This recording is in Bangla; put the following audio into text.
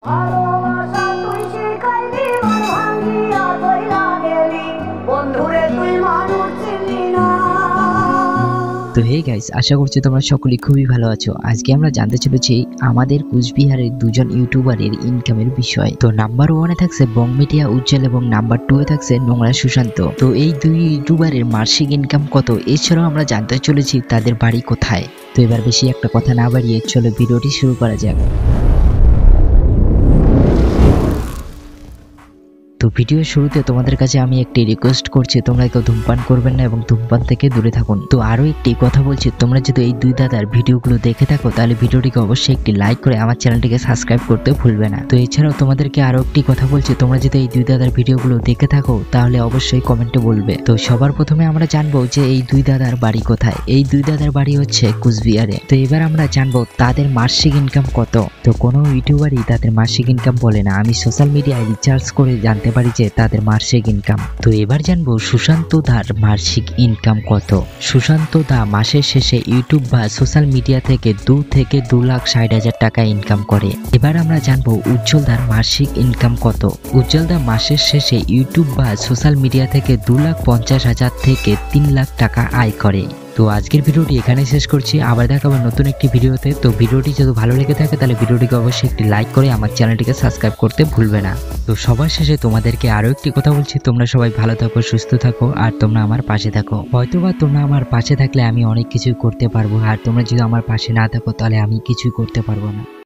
ভালোবাসা তুই শিখাইলি মন ভাঙিয়া চইলা গেলি বন্ধুরে তুই মানুষ চিনলি না। তো হে গাইস, আশা করছি তোমরা সকলেই খুবই ভালো আছো। আজকে আমরা জানতে চলেছি আমাদের কুচবিহারের দুজন ইউটিউবারের ইনকামের বিষয়। তো নাম্বার 1 এ থাকছে বং মিডিয়া উজ্জ্বল এবং নাম্বার 2 এ থাকছে নোংরা সুশান্ত। তো এই দুই ইউটিউবারের মাসিক ইনকাম কত, এছাড়াও আমরা জানতে চলেছি তাদের বাড়ি কোথায়। তো এবার বেশি একটা কথা না বাড়িয়ে চলো ভিডিওটি শুরু করা যাক। তো ভিডিওর শুরুতে তোমাদের কাছে আমি একটি রিকোয়েস্ট করছি, তোমরা কেউ ধূমপান করবেন না এবং ধূমপান থেকে দূরে থাকুন। তো আরো একটি কথা বলছি, তোমরা যদি এই দুই দাদার ভিডিওগুলো দেখে থাকো তাহলে ভিডিওটিকে অবশ্যই একটি লাইক করে আমার চ্যানেলটিকে সাবস্ক্রাইব করতে ভুলবে না। তো এছাড়াও তোমাদেরকে আরো একটি কথা বলছি, তোমরা যদি এই দুই দাদার ভিডিওগুলো দেখে থাকো তাহলে অবশ্যই কমেন্টে বলবে। তো সবার প্রথমে আমরা জানবো যে এই দুই দাদার বাড়ি কোথায়। এই দুই দাদার বাড়ি হচ্ছে কুচবিহারে। তো এবার আমরা জানবো তাদের মাসিক ইনকাম কত। তো কোনো ইউটিউবারই তাদের মাসিক ইনকাম বলে না, আমি সোশ্যাল মিডিয়ায় রিসার্চ করে জানতে পারি যে তাদের মাসিক ইনকাম। তো এবার জানবো সুশান্ত দার মাসিক ইনকাম কত। সুশান্ত দা মাসের শেষে ইউটিউব বা সোশ্যাল মিডিয়া থেকে 2 থেকে 2,60,000 টাকা ইনকাম করে। এবার আমরা জানবো উজ্জ্বল দার মাসিক ইনকাম কত। উজ্জ্বল দা মাসের শেষে ইউটিউব বা সোশ্যাল মিডিয়া থেকে 2,50,000 থেকে 3 লাখ টাকা আয় করে। তো আজকের ভিডিওটি এখানে শেষ করছি, আবার দেখাবো নতুন একটি ভিডিওতে। তো ভিডিওটি যদি ভালো লেগে থাকে তাহলে ভিডিওটিকে অবশ্যই একটি লাইক করে আমার চ্যানেলটিকে সাবস্ক্রাইব করতে ভুলবে না। তো সবার শেষে তোমাদেরকে আরো একটি কথা বলছি, তোমরা সবাই ভালো থাকো, সুস্থ থাকো, আর তোমরা আমার পাশে থাকো। হয়তোবা তোমরা আমার পাশে থাকলে আমি অনেক কিছু করতে পারবো, আর তোমরা যদি আমার পাশে না থাকো তাহলে আমি কিছুই করতে পারবো না।